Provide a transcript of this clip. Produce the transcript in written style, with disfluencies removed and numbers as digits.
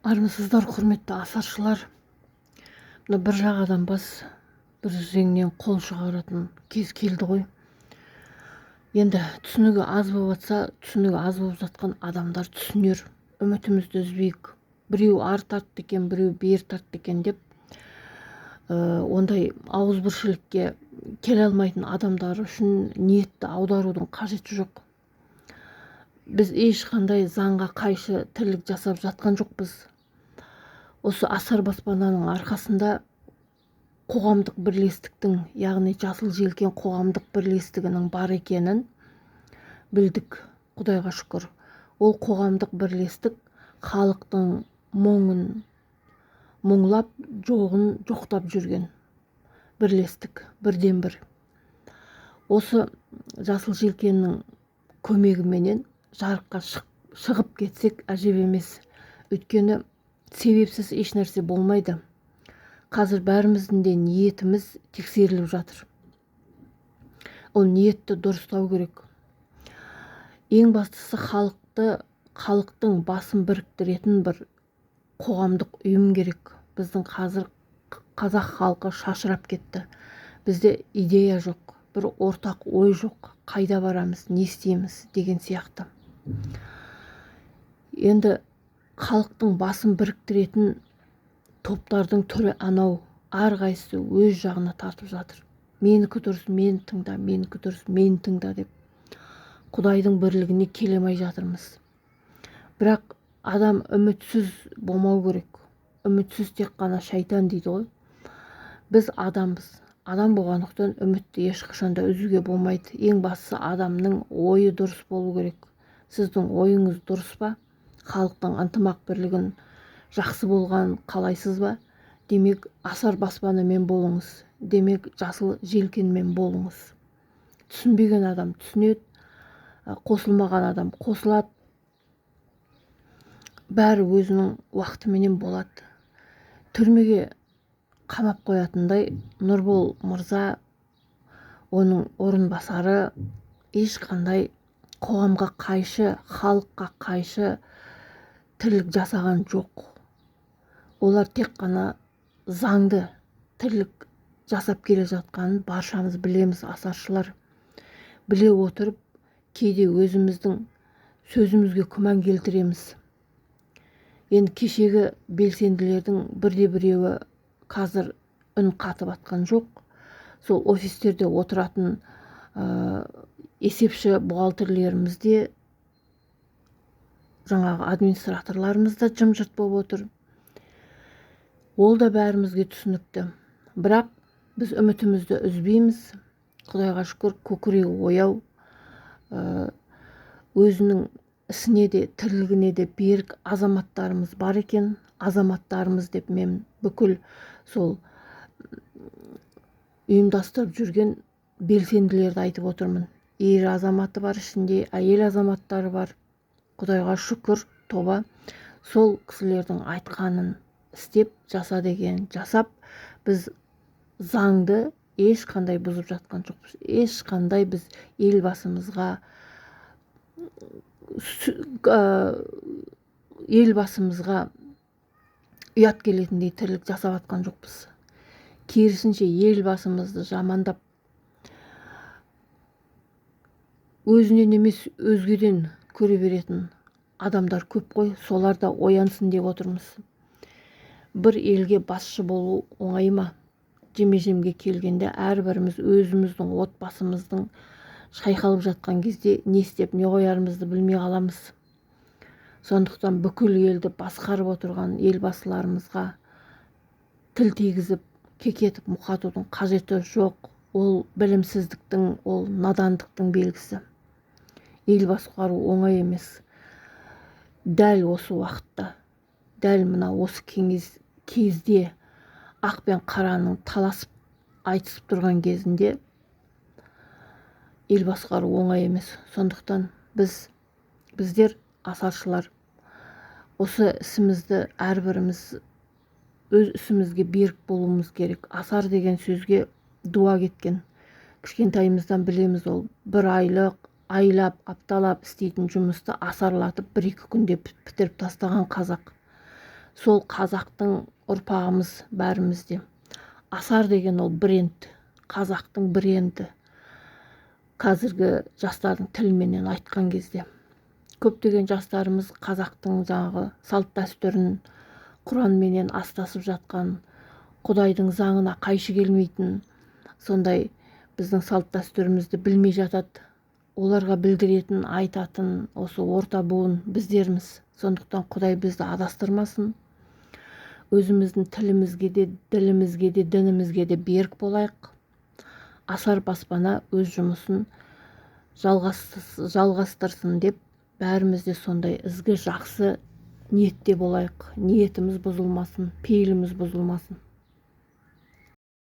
Армысыздар, құрметті асаршылар. Мына бір жағадан бас, бір жеңнен қол шығаратын кез келді ғой. Енді түсінігі аз болып жатса, түсінігі аз болып жатқан адамдар түсінер. Үмітімізді үзбейік. Біреу ар тартты екен, біреу бер тартты екен деп, ондай ауызбіршілікке келе алмайтын адамдар үшін ниетті аударудың қажеті жоқ. Біз ешқандай заңға қайшы тірлік жасап жатқан жоқпыз. Осы асар баспананың арқасында қоғамдық бірлестіктің, яғни Жасыл Желкен қоғамдық бірлестігінің бар екенін білдік, Құдайға шүкір. Ол қоғамдық бірлестік халықтың мұңын мұңлап, жоғын жоқтап жүрген бірлестік, бірден бір. Осы Жасыл Желкеннің көмегіменен жарыққа шығып кетсек әжеп емес. Өйткені себепсіз еш нәрсе болмайды. Қазір бәріміздің де ниетіміз тексеріліп жатыр. Ол ниетті дұрыстау керек. Ең бастысы халықтың басын біріктіретін бір қоғамдық ұйым керек. Біздің қазір қазақ халқы шашырап кетті. Бізде идея жоқ, бір ортақ ой жоқ. Қайда барамыз, не істейміз деген сияқты. Енді халықтың басын біріктіретін топтардың түрі анау, әрқайсысы өз жағына тартып жатыр. Менікі дұрыс, мені тыңда, менікі дұрыс, мені тыңда деп. Құдайдың бірлігіне келемей жатырмыз. Бірақ адам үмітсіз болмау керек. Үмітсіз тек қана шайтан дейді ғой. Біз адамбыз. Адам болғандықтан үмітті ешқашанда үзуге болмайды. Ең бастысы адамның ойы дұрыс болу керек. Сіздің ойыңыз дұрыс па? Халықтың ынтымақ бірлігін жақсы болған қалайсыз ба? Демек, асар баспанамен болыңыз. Демек, Жасыл Желкенмен болыңыз. Түсінбеген адам түсінеді, қосылмаған адам қосылады. Бәрі өзінің уақытыменен болады. Түрмеге қамап қоятындай Нұрбол мырза, оның орынбасары ешқандай қоғамға қайшы, халыққа қайшы тірлік жасаған жоқ. Олар тек қана заңды тірлік жасап келе жатқанын баршамыз білеміз, асаршылар. Біле отырып, кейде өзіміздің сөзімізге күмән келтіреміз. Енді кешегі белсенділердің бірде-біреуі қазір үн қатып атқан жоқ. Сол офистерде отыратын есепші бухгалтерлеріміз де, жаңағы администраторларымыз да жым-жырт болып отыр. Ол да бәрімізге түсінікті. Бірақ біз үмітімізді үзбейміз. Құдайға шүкір, көкірегі ояу, өзінің ісіне де, тірлігіне де берік азаматтарымыз бар екен. Азаматтарымыз деп мен бүкіл сол ұйымдастырып жүрген белсенділерді айтып отырмын. Ер азаматы бар ішінде, әйел азаматтары бар. Құдайға шүкір, тоба. Сол кісілердің айтқанын істеп, жаса деген жасап, біз заңды ешқандай бұзып жатқан жоқпыз. Ешқандай біз елбасымызға ұят келетіндей тірлік жасап жатқан жоқпыз. Керісінше елбасымызды жамандап, өзінен емес өзгеден көре беретін адамдар көп қой, солар да оянсын деп отырмыз. Бір елге басшы болу оңай ма? Жеме-жемге келгенде әрбіріміз өзіміздің отбасымыздың шайқалып жатқан кезде не істеп не қоярымызды білмей қаламыз. Сондықтан бүкіл елді басқарып отырған елбасыларымызға тіл тигізіп, кекетіп мұқатудың қажеті жоқ. Ол білімсіздіктің, ол надандықтың белгісі. Ел басқару оңай емес. Дәл осы уақытта, дәл мына осы кезде ақ пен қараның таласып айтысып тұрған кезінде ел басқару оңай емес. Сондықтан біздер асаршылар осы ісімізді әрбіріміз өз ісімізге берік болуымыз керек. Асар деген сөзге дуа кеткен. Кішкентайымыздан білеміз, ол бір айлап, апталап істейтін жұмысты асарлатып 1-2 күнде бітіріп тастаған қазақ. сол қазақтың ұрпағымыз бәрімізде. Асар деген ол бренд, қазақтың бренді. Қазіргі жастардың тілменен айтқан кезде көптеген жастарымыз қазақтың жаңағы салт дәстүрін құранменен астасып жатқан, құдайдың заңына қайшы келмейтін сондай біздің салт дәстүрімізді білмей жатады. Оларға білдіретін, айтатын осы орта буын біздерміз. Сондықтан Құдай бізді адастырмасын. Өзіміздің тілімізге де, ділімізге де, дінімізге де берік болайық. Асар баспана өз жұмысын жалғастырсын деп бәріміз де сондай ізгі жақсы ниетте болайық. Ниетіміз бұзылмасын, пейіліміз бұзылмасын.